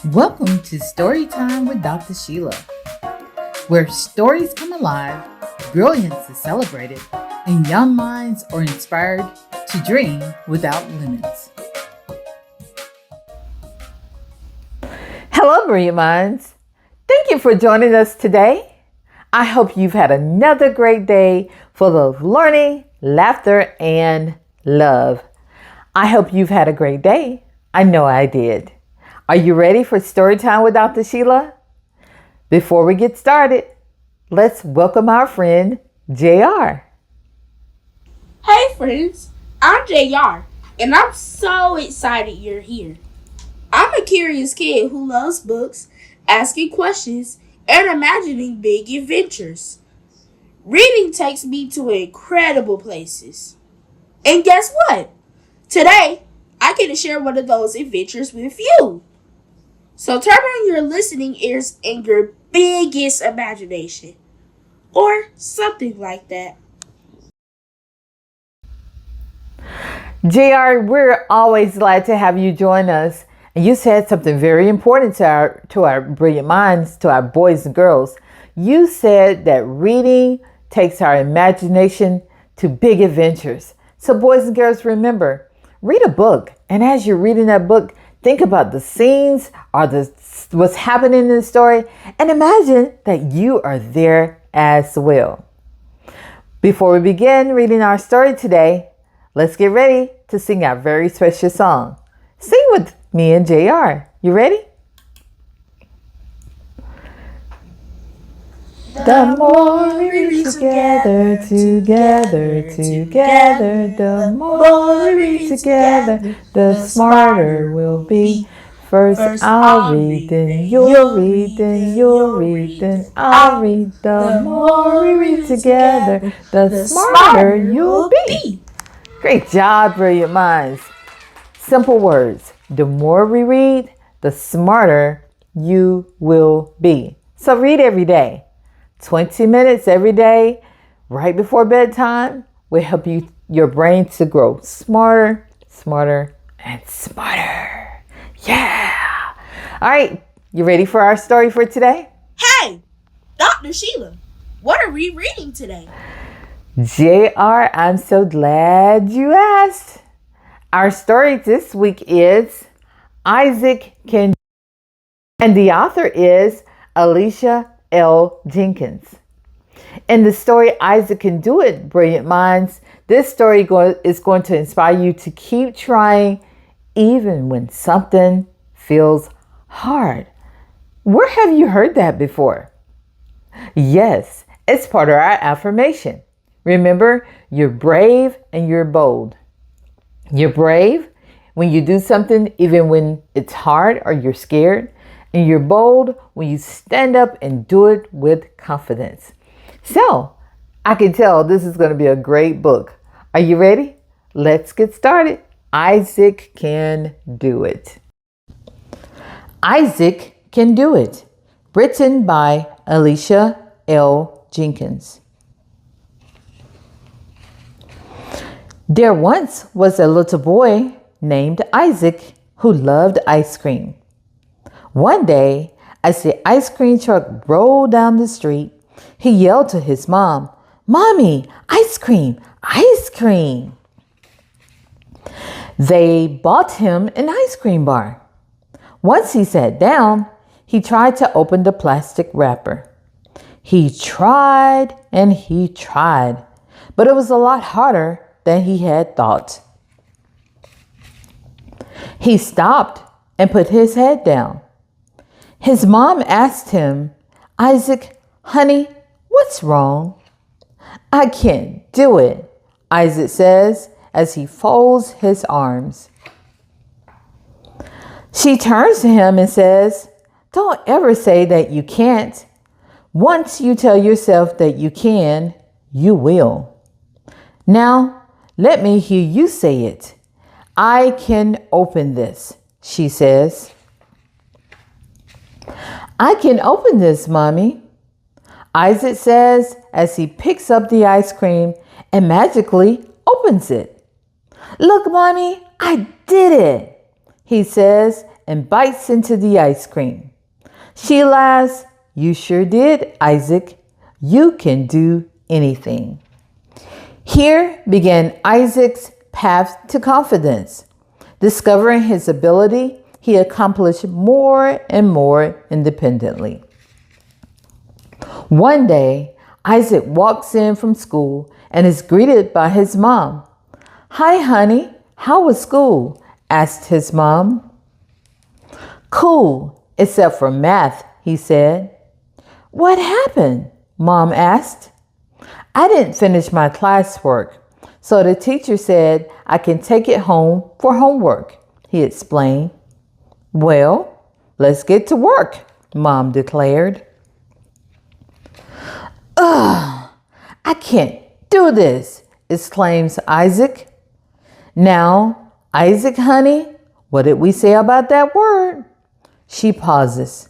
Welcome to Storytime with Dr. Sheila, where stories come alive, brilliance is celebrated, and young minds are inspired to dream without limits. Hello, brilliant minds. Thank you for joining us today. I hope you've had another great day full of learning, laughter, and love. I hope you've had a great day. I know I did. Are you ready for Storytime with Dr. Sheila? Before we get started, let's welcome our friend, JR. Hey friends, I'm JR, and I'm so excited you're here. I'm a curious kid who loves books, asking questions, and imagining big adventures. Reading takes me to incredible places. And guess what? Today, I get to share one of those adventures with you. So turn on your listening ears and your biggest imagination. Or something like that. JR, we're always glad to have you join us. And you said something very important to our brilliant minds, to our boys and girls. You said that reading takes our imagination to big adventures. So boys and girls, remember, read a book. And as you're reading that book, think about the scenes or what's happening in the story, and imagine that you are there as well. Before we begin reading our story today, let's get ready to sing our very special song. Sing with me and JR. You ready? The more we read together, the more we read together, the smarter we'll be. First I'll read, then you'll read, then you'll read, then I'll read. The more we read together, the smarter you'll be. Great job, brilliant minds. Simple words. The more we read, the smarter you will be. So read every day. 20 minutes every day, right before bedtime, will help your brain to grow smarter, and smarter. Yeah. All right. You ready for our story for today? Hey, Dr. Sheila, what are we reading today? JR, I'm so glad you asked. Our story this week is Isaac Can, and the author is Alicia L. Jenkins. In the story Isaac Can Do It, brilliant minds, this story is going to inspire you to keep trying even when something feels hard. Where have you heard that before? Yes, it's part of our affirmation. Remember, you're brave and you're bold. You're brave when you do something even when it's hard or you're scared. And you're bold when you stand up and do it with confidence. So, I can tell this is going to be a great book. Are you ready? Let's get started. Isaac Can Do It. Isaac Can Do It. Written by Alicia L. Jenkins. There once was a little boy named Isaac who loved ice cream. One day, as the ice cream truck rolled down the street, he yelled to his mom, "Mommy, ice cream, ice cream." They bought him an ice cream bar. Once he sat down, he tried to open the plastic wrapper. He tried and he tried, but it was a lot harder than he had thought. He stopped and put his head down. His mom asked him, "Isaac, honey, what's wrong?" "I can't do it," Isaac says as he folds his arms. She turns to him and says, "Don't ever say that you can't. Once you tell yourself that you can, you will. Now, let me hear you say it. I can open this," she says. "I can open this, Mommy," Isaac says as he picks up the ice cream and magically opens it. "Look, Mommy, I did it," he says and bites into the ice cream. She laughs. You sure did, Isaac. You can do anything. Here began Isaac's path to confidence. Discovering his ability, he accomplished more and more independently. One day, Isaac walks in from school and is greeted by his mom. "Hi, honey. How was school?" asked his mom. "Cool, except for math," he said. "What happened?" Mom asked. "I didn't finish my classwork, so the teacher said I can take it home for homework," he explained. "Well, let's get to work," Mom declared. "Ugh, I can't do this," exclaims Isaac. "Now, Isaac, honey, what did we say about that word?" She pauses.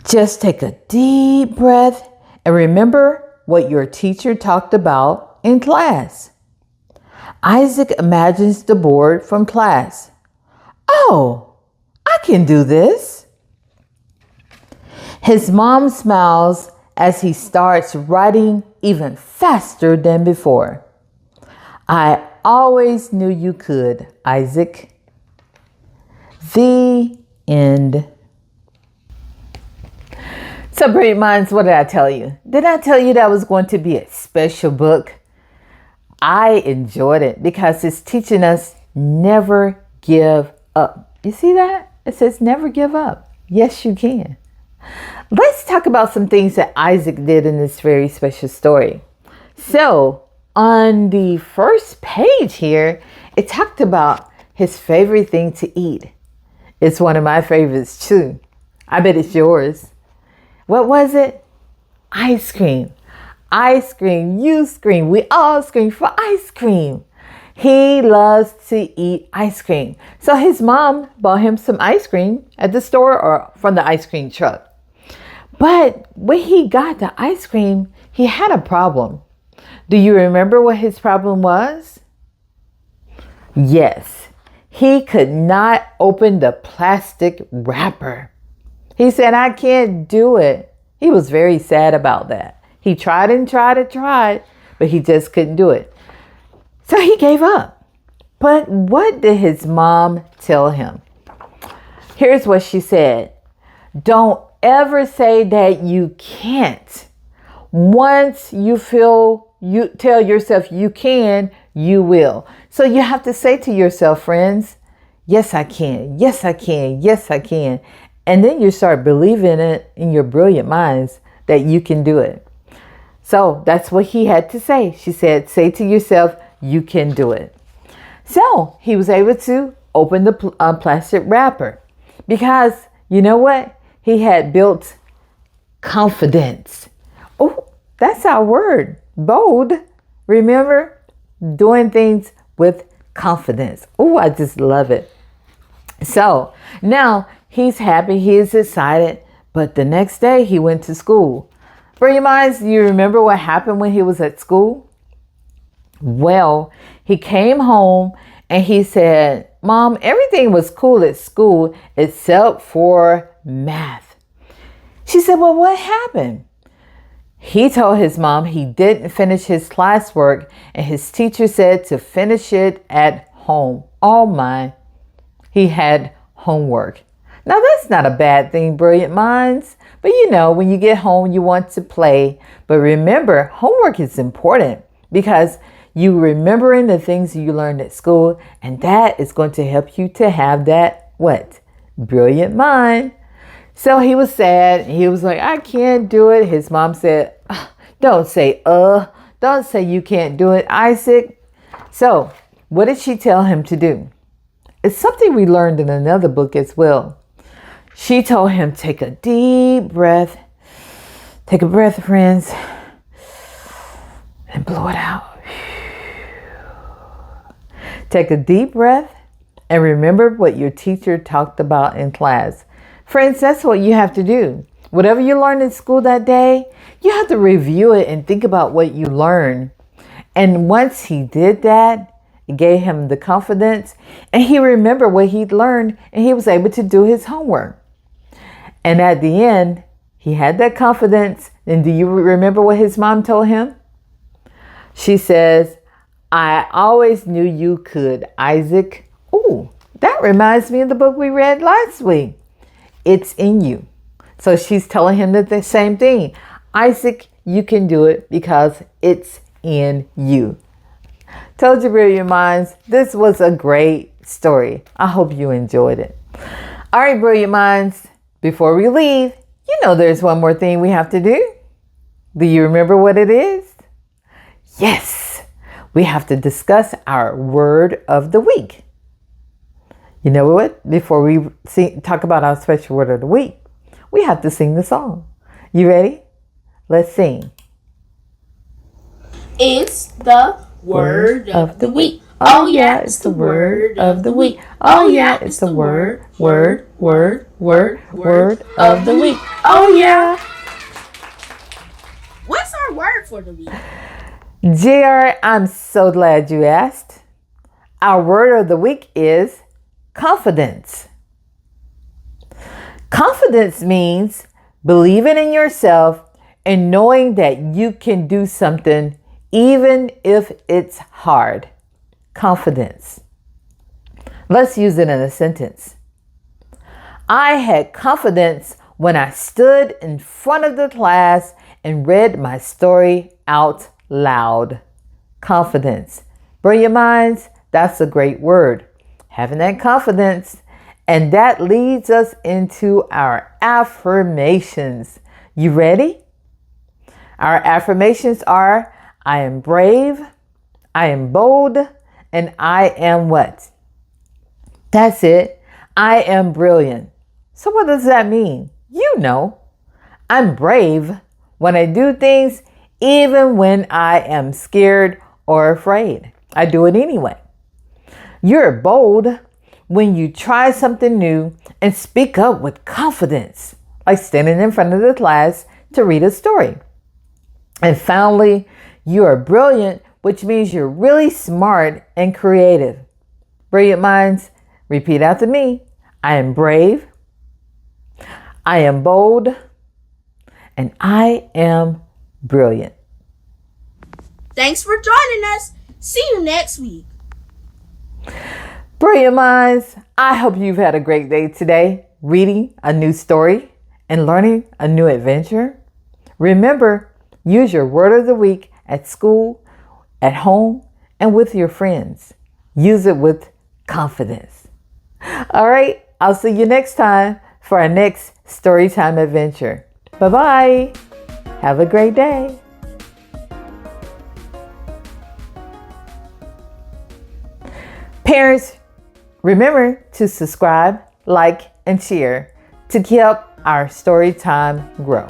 Just take a deep breath and remember what your teacher talked about in class. Isaac imagines the board from class. "Oh, I can do this." His mom smiles as he starts writing even faster than before. "I always knew you could, Isaac." The end. So, Brilliant Minds, what did I tell you? Did I tell you that was going to be a special book? I enjoyed it because it's teaching us never give up. You see that? It says never give up. Yes, you can. Let's talk about some things that Isaac did in this very special story. So, on the first page here, it talked about his favorite thing to eat. It's one of my favorites too. I bet it's yours. What was it? Ice cream. Ice cream. You scream. We all scream for ice cream. He loves to eat ice cream. So his mom bought him some ice cream at the store or from the ice cream truck. But when he got the ice cream, he had a problem. Do you remember what his problem was? Yes, he could not open the plastic wrapper. He said, "I can't do it." He was very sad about that. He tried and tried and tried, but he just couldn't do it. So he gave up. But what did his mom tell him? Here's what she said. Don't ever say that you can't. Once you tell yourself you can, you will. So you have to say to yourself, friends, yes, I can. Yes, I can. Yes, I can. And then you start believing it in your brilliant minds that you can do it. So that's what he had to say. She said, say to yourself, you can do it. So he was able to open the plastic wrapper because you know what? He had built confidence. Oh, that's our word. Bold. Remember? Doing things with confidence. Oh, I just love it. So now he's happy. He is excited. But the next day he went to school. Brilliant Minds, do you remember what happened when he was at school? Well, he came home and he said, Mom, everything was cool at school except for math. She said, well, what happened? He told his mom he didn't finish his classwork and his teacher said to finish it at home. Oh my, he had homework. Now that's not a bad thing, Brilliant Minds. But you know, when you get home, you want to play. But remember, homework is important because you remembering the things you learned at school, and that is going to help you to have that, what? Brilliant mind. So he was sad. He was like, I can't do it. His mom said, don't say, don't say you can't do it, Isaac. So what did she tell him to do? It's something we learned in another book as well. She told him, take a deep breath. Take a breath, friends, and blow it out. Take a deep breath and remember what your teacher talked about in class. Friends, that's what you have to do. Whatever you learned in school that day, you have to review it and think about what you learned. And once he did that, It gave him the confidence, and he remembered what he'd learned, and he was able to do his homework. And at the end, he had that confidence. And do you remember what his mom told him? She says, "I always knew you could, Isaac." Ooh, that reminds me of the book we read last week. It's in you. So she's telling him that the same thing. Isaac, you can do it because it's in you. Told you, Brilliant Minds, this was a great story. I hope you enjoyed it. All right, Brilliant Minds, before we leave, you know there's one more thing we have to do. Do you remember what it is? Yes, we have to discuss our word of the week. You know what? Before we talk about our special word of the week, we have to sing the song. You ready? Let's sing. It's the word of the week. Oh yeah, it's the word of the week. Oh yeah, it's the word of the week. Oh yeah. What's our word for the week? JR, I'm so glad you asked. Our word of the week is confidence. Confidence means believing in yourself and knowing that you can do something even if it's hard. Confidence. Let's use it in a sentence. I had confidence when I stood in front of the class and read my story out loud. Confidence. Brilliant Minds, that's a great word. Having that confidence. And that leads us into our affirmations. You ready? Our affirmations are, I am brave, I am bold, and I am what? That's it. I am brilliant. So what does that mean? You know, I'm brave when I do things even when I am scared or afraid. I do it anyway. You're bold when you try something new and speak up with confidence, like standing in front of the class to read a story. And finally, you are brilliant, which means you're really smart and creative. Brilliant Minds, repeat after me. I am brave, I am bold, and I am brilliant. Thanks for joining us. See you next week. Brilliant Minds, I hope you've had a great day today, reading a new story and learning a new adventure. Remember, use your word of the week at school, at home, and with your friends. Use it with confidence. All right, I'll see you next time for our next Storytime adventure. Bye-bye. Have a great day. Parents, remember to subscribe, like, and share to help our Storytime grow.